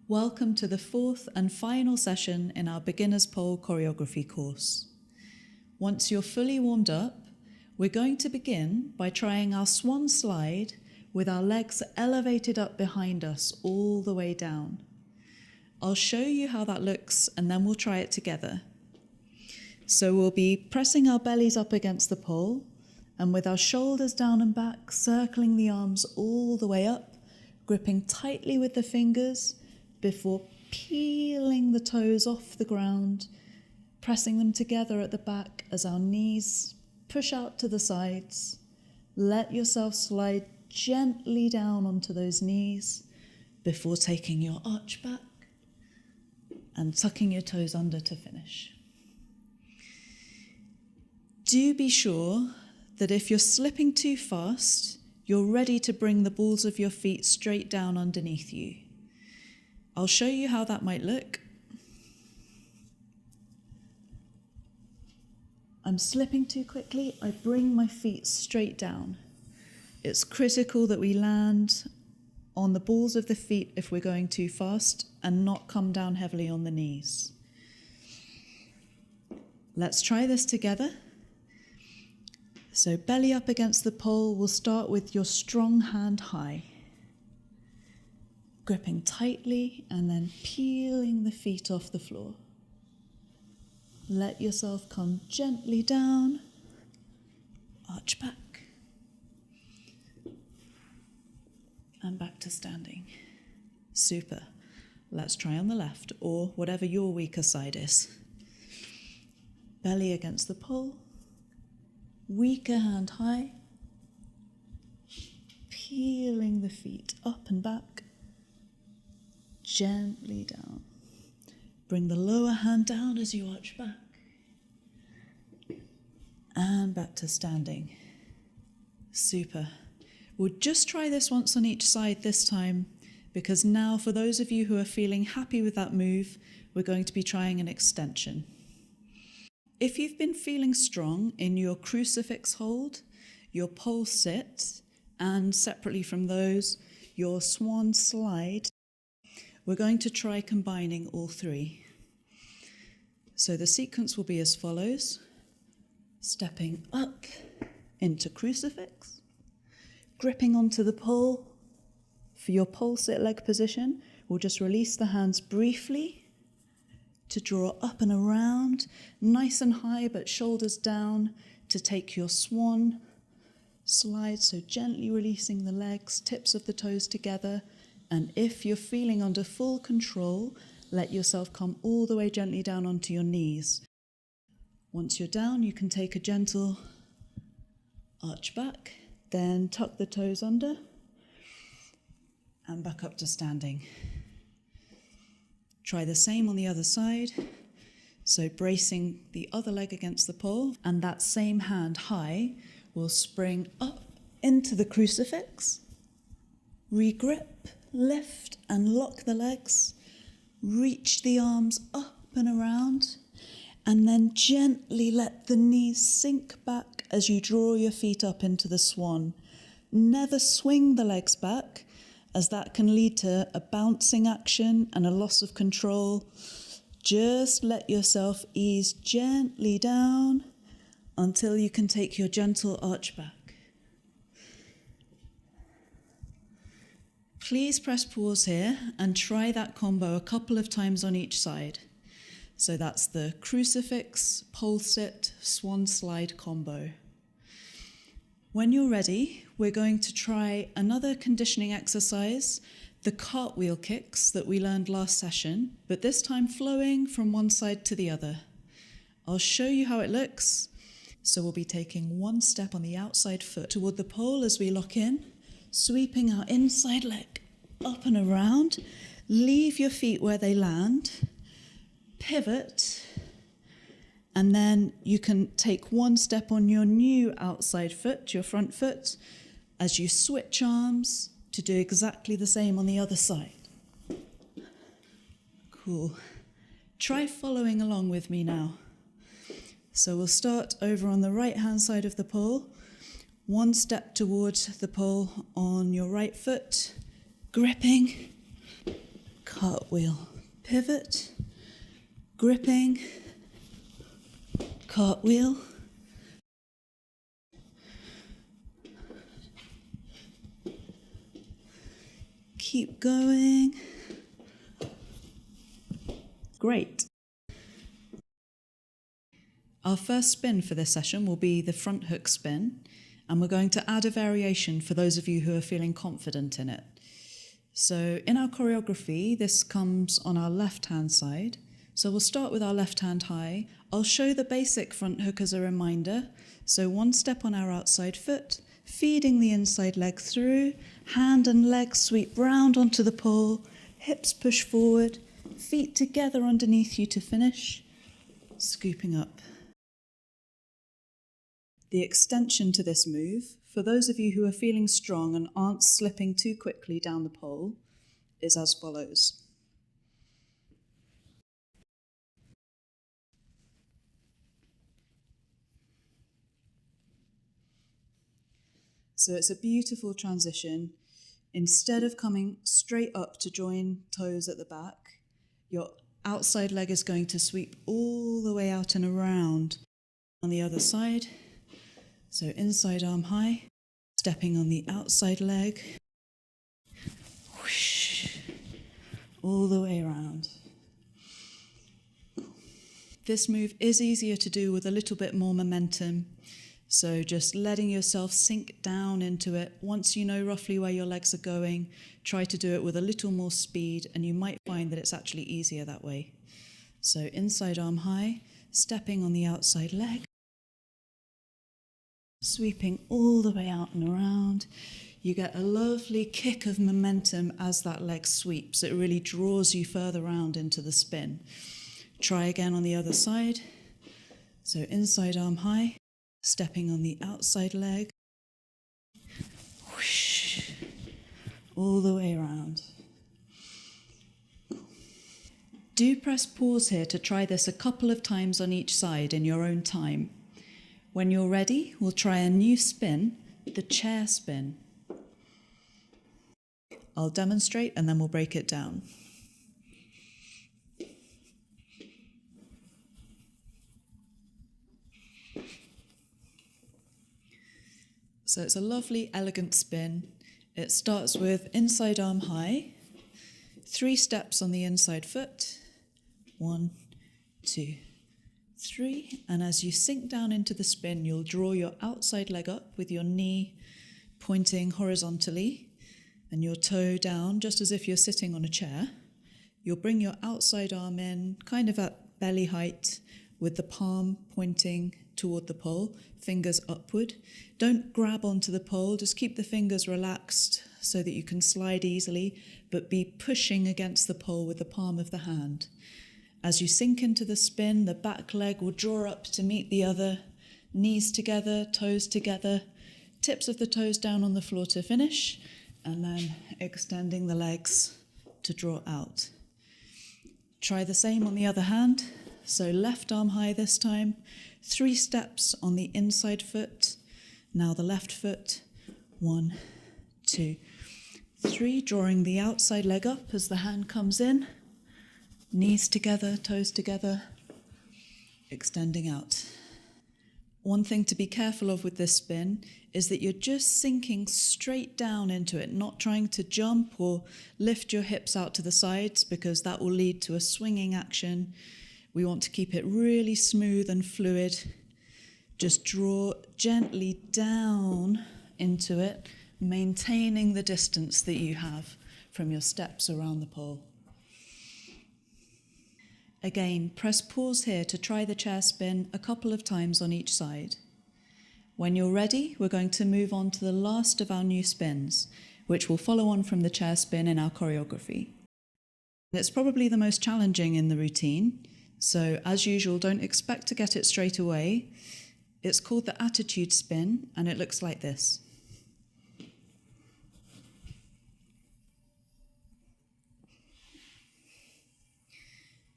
Welcome to the fourth and final session in our beginner's pole choreography course. Once you're fully warmed up, we're going to begin by trying our swan slide with our legs elevated up behind us all the way down. I'll show you how that looks and then we'll try it together. So we'll be pressing our bellies up against the pole and with our shoulders down and back, circling the arms all the way up, gripping tightly with the fingers before peeling the toes off the ground, pressing them together at the back as our knees push out to the sides. Let yourself slide gently down onto those knees before taking your arch back and tucking your toes under to finish. Do be sure that if you're slipping too fast, you're ready to bring the balls of your feet straight down underneath you. I'll show you how that might look. I'm slipping too quickly, I bring my feet straight down. It's critical that we land on the balls of the feet if we're going too fast and not come down heavily on the knees. Let's try this together. So belly up against the pole, we'll start with your strong hand high. Gripping tightly and then peeling the feet off the floor. Let yourself come gently down, arch back, and back to standing. Super. Let's try on the left, or whatever your weaker side is. Belly against the pole, weaker hand high, peeling the feet up and back, gently down. Bring the lower hand down as you arch back. And back to standing. Super. We'll just try this once on each side this time, because now for those of you who are feeling happy with that move, we're going to be trying an extension. If you've been feeling strong in your crucifix hold, your pole sit, and separately from those, your swan slide, we're going to try combining all three. So the sequence will be as follows. Stepping up into crucifix, gripping onto the pole. For your pole sit leg position, we'll just release the hands briefly to draw up and around, nice and high but shoulders down to take your swan slide, so gently releasing the legs, tips of the toes together. And if you're feeling under full control, let yourself come all the way gently down onto your knees. Once you're down, you can take a gentle arch back, then tuck the toes under, and back up to standing. Try the same on the other side. So bracing the other leg against the pole, and that same hand high will spring up into the crucifix, regrip, lift and lock the legs, reach the arms up and around, and then gently let the knees sink back as you draw your feet up into the swan. Never swing the legs back, as that can lead to a bouncing action and a loss of control. Just let yourself ease gently down until you can take your gentle arch back. Please press pause here and try that combo a couple of times on each side. So that's the crucifix, pole sit, swan slide combo. When you're ready, we're going to try another conditioning exercise, the cartwheel kicks that we learned last session, but this time flowing from one side to the other. I'll show you how it looks. So we'll be taking one step on the outside foot toward the pole as we lock in, sweeping our inside leg up and around. Leave your feet where they land, pivot, and then you can take one step on your new outside foot, your front foot, as you switch arms to do exactly the same on the other side. Cool. Try following along with me now. So we'll start over on the right-hand side of the pole. One step towards the pole on your right foot, gripping, cartwheel, pivot, gripping, cartwheel, keep going. Great. Our first spin for this session will be the front hook spin, and we're going to add a variation for those of you who are feeling confident in it. So in our choreography, this comes on our left-hand side. So we'll start with our left hand high. I'll show the basic front hook as a reminder. So one step on our outside foot, feeding the inside leg through, hand and leg sweep round onto the pole, hips push forward, feet together underneath you to finish, scooping up. The extension to this move, for those of you who are feeling strong and aren't slipping too quickly down the pole, is as follows. So it's a beautiful transition. Instead of coming straight up to join toes at the back, your outside leg is going to sweep all the way out and around on the other side. So inside arm high, stepping on the outside leg, whoosh, all the way around. This move is easier to do with a little bit more momentum. So just letting yourself sink down into it. Once you know roughly where your legs are going, try to do it with a little more speed, and you might find that it's actually easier that way. So inside arm high, stepping on the outside leg, sweeping all the way out and around. You get a lovely kick of momentum as that leg sweeps. It really draws you further round into the spin. Try again on the other side. So inside arm high, stepping on the outside leg, whoosh, all the way around. Do press pause here to try this a couple of times on each side in your own time. When you're ready, we'll try a new spin, the chair spin. I'll demonstrate and then we'll break it down. So it's a lovely, elegant spin. It starts with inside arm high, 3 steps on the inside foot, 1, 2, 3. And as you sink down into the spin, you'll draw your outside leg up with your knee pointing horizontally and your toe down, just as if you're sitting on a chair. You'll bring your outside arm in, kind of at belly height, with the palm pointing toward the pole, fingers upward. Don't grab onto the pole, just keep the fingers relaxed so that you can slide easily, but be pushing against the pole with the palm of the hand. As you sink into the spin, the back leg will draw up to meet the other, knees together, toes together, tips of the toes down on the floor to finish, and then extending the legs to draw out. Try the same on the other hand. So left arm high this time, 3 steps on the inside foot. Now the left foot, 1, 2, 3, drawing the outside leg up as the hand comes in, knees together, toes together, extending out. One thing to be careful of with this spin is that you're just sinking straight down into it, not trying to jump or lift your hips out to the sides, because that will lead to a swinging action. We want to keep it really smooth and fluid. Just draw gently down into it, maintaining the distance that you have from your steps around the pole. Again, press pause here to try the chair spin a couple of times on each side. When you're ready, we're going to move on to the last of our new spins, which will follow on from the chair spin in our choreography. It's probably the most challenging in the routine. So, as usual, don't expect to get it straight away. It's called the attitude spin, and it looks like this.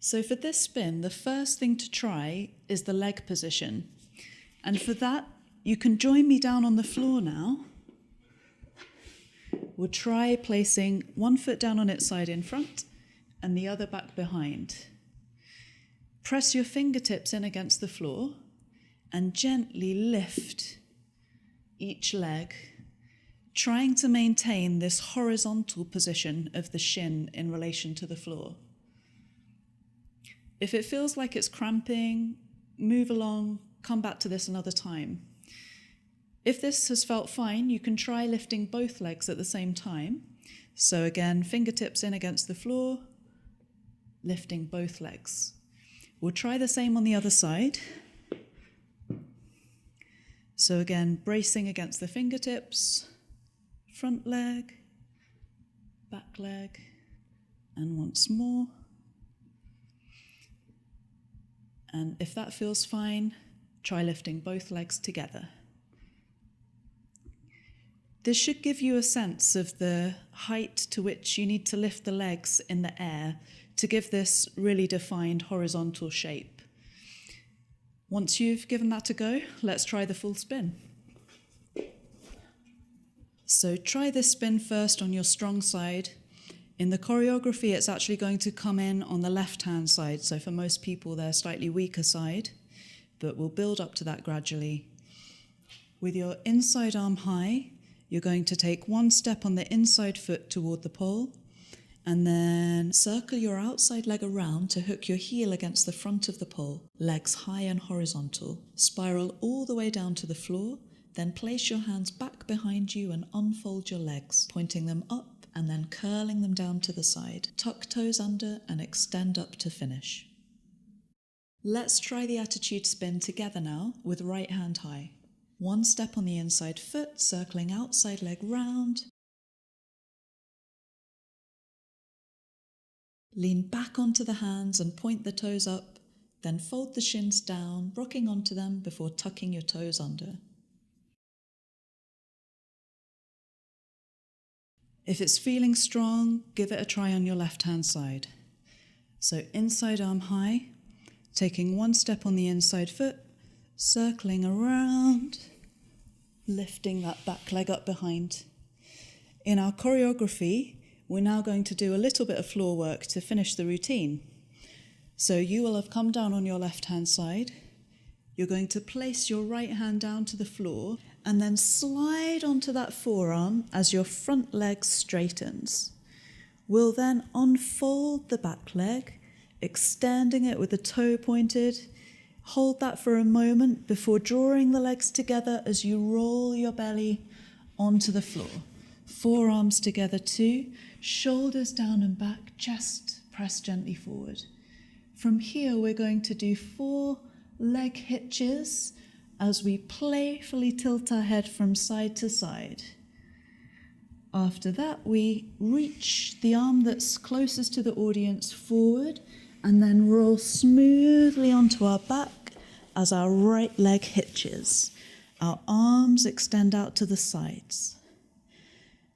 So for this spin, the first thing to try is the leg position. And for that, you can join me down on the floor now. We'll try placing one foot down on its side in front and the other back behind. Press your fingertips in against the floor and gently lift each leg, trying to maintain this horizontal position of the shin in relation to the floor. If it feels like it's cramping, move along, come back to this another time. If this has felt fine, you can try lifting both legs at the same time. So again, fingertips in against the floor, lifting both legs. We'll try the same on the other side. So again, bracing against the fingertips, front leg, back leg, and once more. And if that feels fine, try lifting both legs together. This should give you a sense of the height to which you need to lift the legs in the air to give this really defined horizontal shape. Once you've given that a go, let's try the full spin. So try this spin first on your strong side. In the choreography, it's actually going to come in on the left-hand side, so for most people, they're slightly weaker side, but we'll build up to that gradually. With your inside arm high, you're going to take one step on the inside foot toward the pole, and then circle your outside leg around to hook your heel against the front of the pole, legs high and horizontal. Spiral all the way down to the floor, then place your hands back behind you and unfold your legs, pointing them up and then curling them down to the side. Tuck toes under and extend up to finish. Let's try the attitude spin together now with right hand high. One step on the inside foot, circling outside leg round. Lean back onto the hands and point the toes up, then fold the shins down, rocking onto them before tucking your toes under. If it's feeling strong, give it a try on your left-hand side. So inside arm high, taking one step on the inside foot, circling around, lifting that back leg up behind. In our choreography, we're now going to do a little bit of floor work to finish the routine. So you will have come down on your left-hand side. You're going to place your right hand down to the floor and then slide onto that forearm as your front leg straightens. We'll then unfold the back leg, extending it with the toe pointed. Hold that for a moment before drawing the legs together as you roll your belly onto the floor. Forearms together too, shoulders down and back, chest press gently forward. From here, we're going to do 4 leg hitches as we playfully tilt our head from side to side. After that, we reach the arm that's closest to the audience forward and then roll smoothly onto our back as our right leg hitches. Our arms extend out to the sides.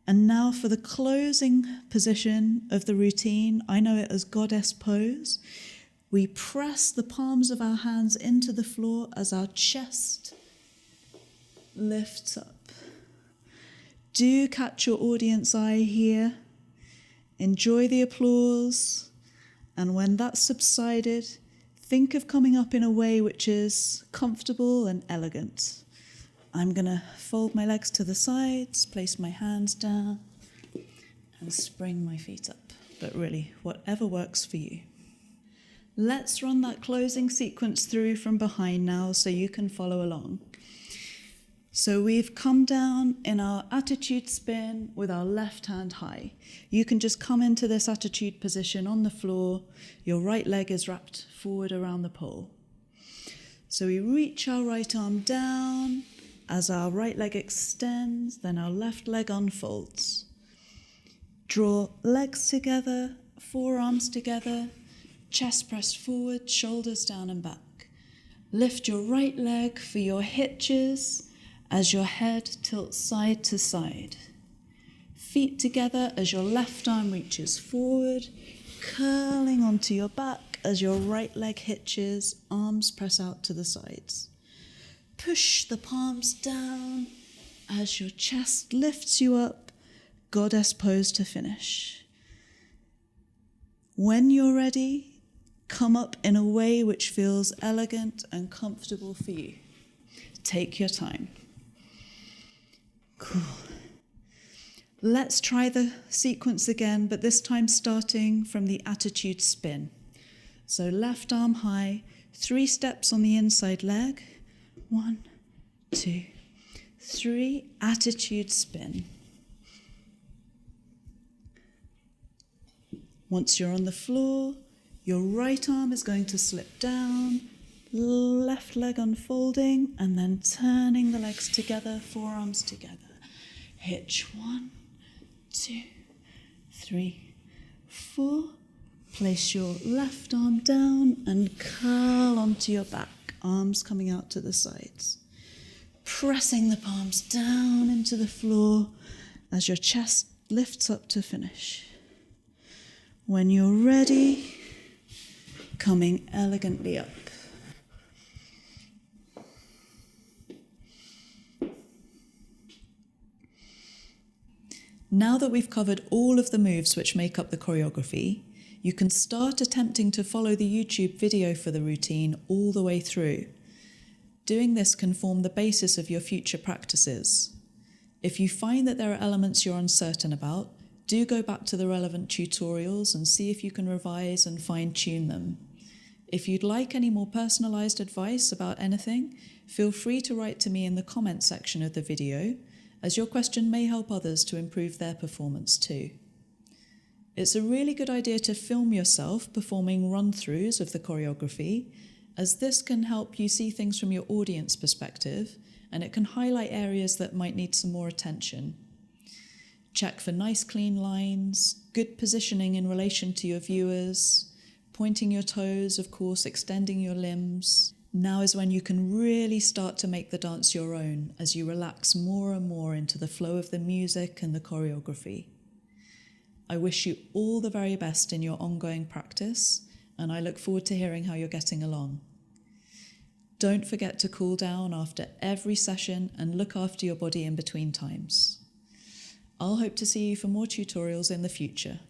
And now for the closing position of the routine, I know it as goddess pose. We press the palms of our hands into the floor as our chest lifts up. Do catch your audience eye here. Enjoy the applause. And when that's subsided, think of coming up in a way which is comfortable and elegant. I'm going to fold my legs to the sides, place my hands down, and spring my feet up. But really, whatever works for you. Let's run that closing sequence through from behind now so you can follow along. So we've come down in our attitude spin with our left hand high. You can just come into this attitude position on the floor. Your right leg is wrapped forward around the pole. So we reach our right arm down as our right leg extends, then our left leg unfolds. Draw legs together, forearms together, chest pressed forward, shoulders down and back. Lift your right leg for your hitches as your head tilts side to side. Feet together as your left arm reaches forward, curling onto your back as your right leg hitches, arms press out to the sides. Push the palms down as your chest lifts you up, goddess pose to finish. When you're ready, come up in a way which feels elegant and comfortable for you. Take your time. Cool. Let's try the sequence again, but this time starting from the attitude spin. So left arm high, 3 steps on the inside leg. 1, 2, 3, attitude spin. Once you're on the floor, your right arm is going to slip down, left leg unfolding, and then turning the legs together, forearms together. Hitch 1, 2, 3, 4. Place your left arm down and curl onto your back, arms coming out to the sides. Pressing the palms down into the floor as your chest lifts up to finish. When you're ready, coming elegantly up. Now that we've covered all of the moves which make up the choreography, you can start attempting to follow the YouTube video for the routine all the way through. Doing this can form the basis of your future practices. If you find that there are elements you're uncertain about, do go back to the relevant tutorials and see if you can revise and fine-tune them. If you'd like any more personalised advice about anything, feel free to write to me in the comment section of the video, as your question may help others to improve their performance too. It's a really good idea to film yourself performing run-throughs of the choreography, as this can help you see things from your audience perspective, and it can highlight areas that might need some more attention. Check for nice clean lines, good positioning in relation to your viewers, pointing your toes, of course, extending your limbs. Now is when you can really start to make the dance your own as you relax more and more into the flow of the music and the choreography. I wish you all the very best in your ongoing practice, and I look forward to hearing how you're getting along. Don't forget to cool down after every session and look after your body in between times. I'll hope to see you for more tutorials in the future.